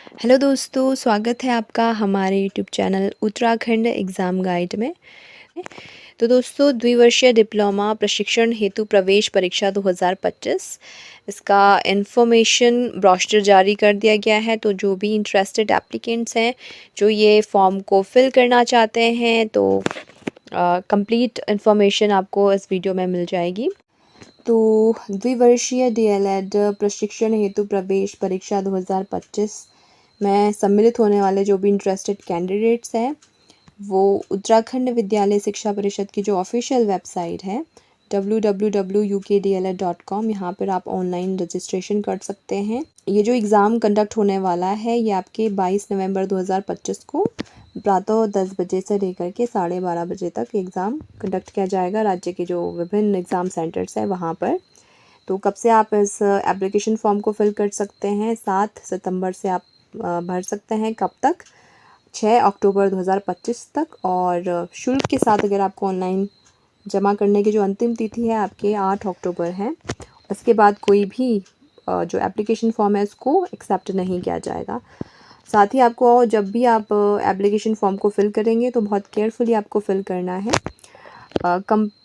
Hello दोस्तों, स्वागत है आपका हमारे YouTube channel Uttarakhand exam guide में। तो दोस्तों, द्विवर्षीय डिप्लोमा प्रशिक्षण हेतु प्रवेश परीक्षा 2025 इसका इन्फॉर्मेशन ब्रोशर जारी कर दिया गया है। तो जो भी इंटरेस्टेड एप्लीकेंट्स हैं, जो ये फॉर्म को फिल करना चाहते हैं, तो कंप्लीट इन्फॉर्मेशन आपको इस वीडियो में मिल जाएगी। तो द्विवर्षीय डीएलएड प्रशिक्षण हेतु प्रवेश परीक्षा 2025 में सम्मिलित होने वाले जो भी इंटरेस्टेड कैंडिडेट्स हैं, वो उत्तराखंड विद्यालय शिक्षा परिषद की जो ऑफिशियल वेबसाइट है www.ukdled.com, यहाँ पर आप ऑनलाइन रजिस्ट्रेशन कर सकते हैं। ये जो एग्ज़ाम कंडक्ट होने वाला है, ये आपके 22 नवंबर 2025 को प्रातः 10 बजे से लेकर के 12:30 बजे तक एग्ज़ाम कंडक्ट किया जाएगा राज्य के जो विभिन्न एग्ज़ाम सेंटर्स हैं वहाँ पर। तो कब से आप इस एप्लीकेशन फॉर्म को फिल कर सकते हैं? 7 सितंबर से आप भर सकते हैं। कब तक? 6 अक्टूबर 2025 तक। और शुल्क के साथ अगर आपको ऑनलाइन जमा करने की जो अंतिम तिथि है आपके 8 अक्टूबर है। उसके बाद कोई भी जो एप्लीकेशन फॉर्म है उसको एक्सेप्ट नहीं किया जाएगा। साथ ही आपको जब भी आप एप्लीकेशन फॉर्म को फिल करेंगे तो बहुत केयरफुली आपको फिल करना है।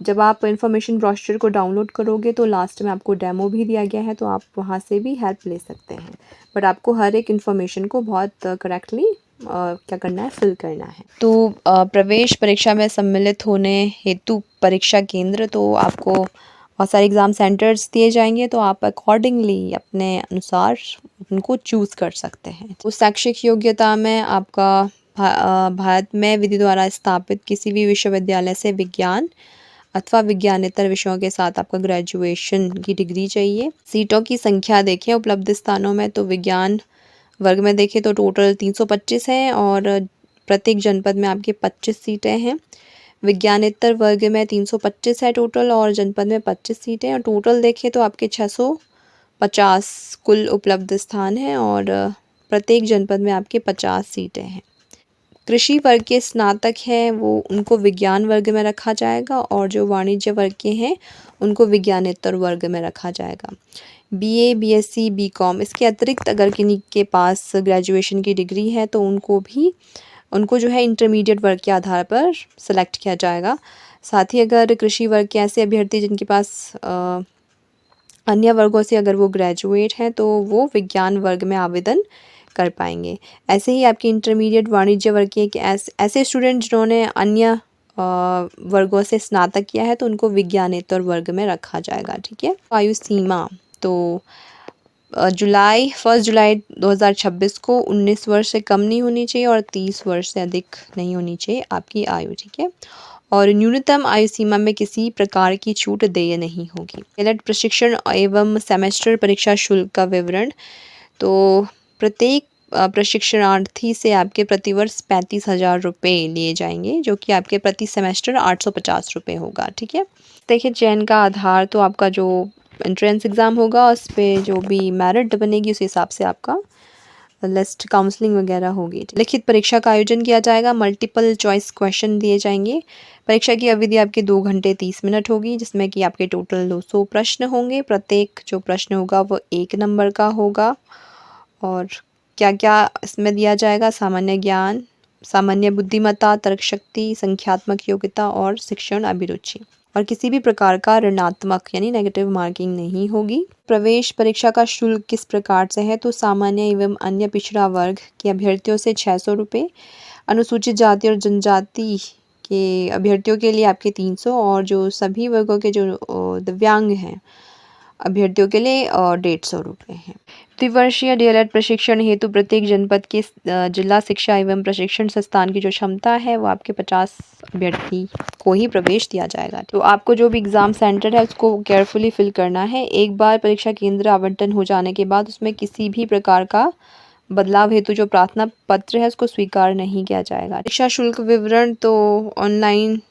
जब आप इन्फॉर्मेशन ब्रोशर को डाउनलोड करोगे तो लास्ट में आपको डेमो भी दिया गया है, तो आप वहाँ से भी हेल्प ले सकते हैं। बट आपको हर एक इन्फॉर्मेशन को बहुत करेक्टली क्या करना है, फिल करना है। तो प्रवेश परीक्षा में सम्मिलित होने हेतु परीक्षा केंद्र, तो आपको बहुत सारे एग्ज़ाम सेंटर्स दिए जाएंगे, तो आप अकॉर्डिंगली अपने अनुसार उनको चूज़ कर सकते हैं। तो शैक्षिक योग्यता में आपका भारत में विधि द्वारा स्थापित किसी भी विश्वविद्यालय से विज्ञान अथवा विज्ञानेतर विषयों के साथ आपका ग्रेजुएशन की डिग्री चाहिए। सीटों की संख्या देखें उपलब्ध स्थानों में, तो विज्ञान वर्ग में देखें तो टोटल 325 हैं और प्रत्येक जनपद में आपके 25 सीटें हैं। विज्ञानेतर वर्ग में 325 है टोटल और जनपद में 25 सीटें, और टोटल देखें तो आपके 650 कुल उपलब्ध स्थान हैं और प्रत्येक जनपद में आपके 50 सीटें हैं। कृषि वर्ग के स्नातक हैं वो उनको विज्ञान वर्ग में रखा जाएगा, और जो वाणिज्य वर्ग के हैं उनको विज्ञानेतर वर्ग में रखा जाएगा। बीए, बीएससी, बीकॉम इसके अतिरिक्त अगर किन्हीं के पास ग्रेजुएशन की डिग्री है तो उनको जो है इंटरमीडिएट वर्ग के आधार पर सेलेक्ट किया जाएगा। साथ ही अगर कृषि वर्ग के ऐसे अभ्यर्थी जिनके पास अन्य वर्गों से अगर वो ग्रेजुएट हैं तो वो विज्ञान वर्ग में आवेदन कर पाएंगे। ऐसे ही आपके इंटरमीडिएट वाणिज्य वर्ग के ऐसे स्टूडेंट जिन्होंने अन्य वर्गों से स्नातक किया है तो उनको विज्ञानेतर वर्ग में रखा जाएगा। ठीक है। आयु सीमा तो 1 जुलाई 2026 को 19 वर्ष से कम नहीं होनी चाहिए और 30 वर्ष से अधिक नहीं होनी चाहिए आपकी आयु। ठीक है। और न्यूनतम आयु सीमा में किसी प्रकार की छूट देय नहीं होगी। डीएलएड प्रशिक्षण एवं सेमेस्टर परीक्षा शुल्क का विवरण, तो प्रत्येक प्रशिक्षणार्थी से आपके प्रतिवर्ष 35,000 रुपये लिए जाएंगे, जो कि आपके प्रति सेमेस्टर 850 रुपये होगा। ठीक है। देखिए, चयन का आधार तो आपका जो एंट्रेंस एग्ज़ाम होगा उस पर जो भी मेरिट बनेगी उस हिसाब से आपका लिस्ट काउंसलिंग वगैरह होगी। लिखित परीक्षा का आयोजन किया जाएगा। मल्टीपल चॉइस क्वेश्चन दिए जाएंगे। परीक्षा की अवधि आपकी 2 घंटे 30 मिनट होगी, जिसमें कि आपके टोटल 200 प्रश्न होंगे। प्रत्येक जो प्रश्न होगा वो 1 नंबर का होगा। और क्या क्या इसमें दिया जाएगा? सामान्य ज्ञान, सामान्य बुद्धिमत्ता, तर्क शक्ति, संख्यात्मक योग्यता और शिक्षण अभिरुचि। और किसी भी प्रकार का ऋणात्मक यानी नेगेटिव मार्किंग नहीं होगी। प्रवेश परीक्षा का शुल्क किस प्रकार से है? तो सामान्य एवं अन्य पिछड़ा वर्ग के अभ्यर्थियों से 600 रुपये, अनुसूचित जाति और जनजाति के अभ्यर्थियों के लिए आपके 300, और जो सभी वर्गों के जो दिव्यांग हैं अभ्यर्थियों के लिए 150 रुपये हैं। द्विवर्षीय डीएलएड प्रशिक्षण हेतु प्रत्येक जनपद के जिला शिक्षा एवं प्रशिक्षण संस्थान की जो क्षमता है वो आपके 50 अभ्यर्थी को ही प्रवेश दिया जाएगा। तो आपको जो भी एग्ज़ाम सेंटर है उसको केयरफुली फिल करना है। एक बार परीक्षा केंद्र आवंटन हो जाने के बाद उसमें किसी भी प्रकार का बदलाव हेतु जो प्रार्थना पत्र है उसको स्वीकार नहीं किया जाएगा। परीक्षा शुल्क विवरण, तो ऑनलाइन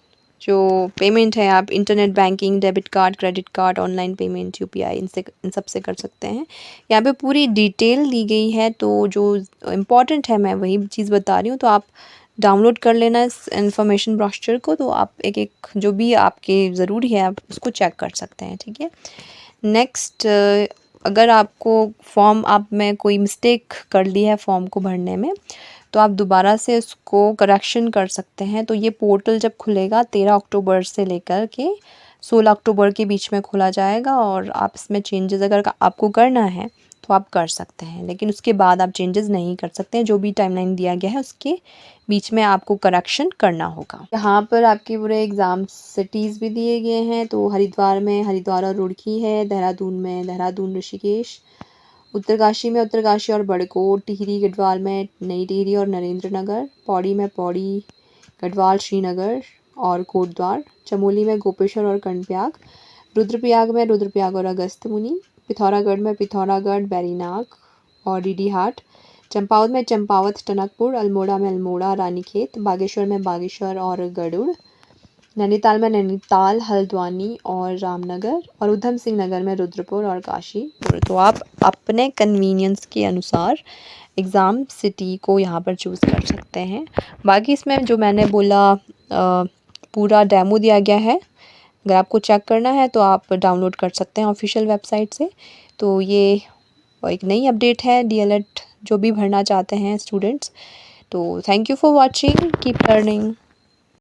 जो पेमेंट है आप internet banking, debit card, credit card, online payment, UPI इन सब से कर सकते हैं। यहाँ पे पूरी डिटेल दी गई है, तो जो इम्पॉर्टेंट है मैं वही चीज़ बता रही हूँ। तो आप डाउनलोड कर लेना इस इन्फॉर्मेशन ब्रोशर को, तो आप एक एक जो भी आपके ज़रूरी है आप उसको चेक कर सकते हैं। ठीक है। नेक्स्ट अगर आपको फॉर्म आप में कोई मिस्टेक कर ली है फॉर्म को भरने में, तो आप दोबारा से उसको करेक्शन कर सकते हैं। तो ये पोर्टल जब खुलेगा 13 अक्टूबर से लेकर के 16 अक्टूबर के बीच में खोला जाएगा, और आप इसमें चेंजेस अगर आपको करना है तो आप कर सकते हैं, लेकिन उसके बाद आप चेंजेस नहीं कर सकते हैं। जो भी टाइमलाइन दिया गया है उसके बीच में आपको करेक्शन करना होगा। यहाँ पर आपके पूरे एग्ज़ाम सिटीज़ भी दिए गए हैं। तो हरिद्वार में हरिद्वार और रुड़की है, देहरादून में देहरादून ऋषिकेश, उत्तरकाशी में उत्तरकाशी और बड़कोट, टिहरी गढ़वाल में नई टिहरी और नरेंद्र नगर, पौड़ी में पौड़ी गढ़वाल श्रीनगर और कोटद्वार, चमोली में गोपेश्वर और कर्णप्रयाग, रुद्रप्रयाग में रुद्रप्रयाग और अगस्त मुनि, पिथौरागढ़ में पिथौरागढ़ बैरीनाग और डीडीहाट, चंपावत में चंपावत टनकपुर, अल्मोड़ा में अल्मोड़ा रानीखेत, बागेश्वर में बागेश्वर और गरुड़, नैनीताल में नैनीताल हल्द्वानी और रामनगर, और उधम सिंह नगर में रुद्रपुर और काशीपुर। तो आप अपने कन्वीनियंस के अनुसार एग्ज़ाम सिटी को यहाँ पर चूज़ कर सकते हैं। बाकी इसमें जो मैंने बोला पूरा डेमो दिया गया है, अगर आपको चेक करना है तो आप डाउनलोड कर सकते हैं ऑफिशियल वेबसाइट से। तो ये एक नई अपडेट है डीएलएड जो भी भरना चाहते हैं स्टूडेंट्स। तो thank you for watching, keep learning.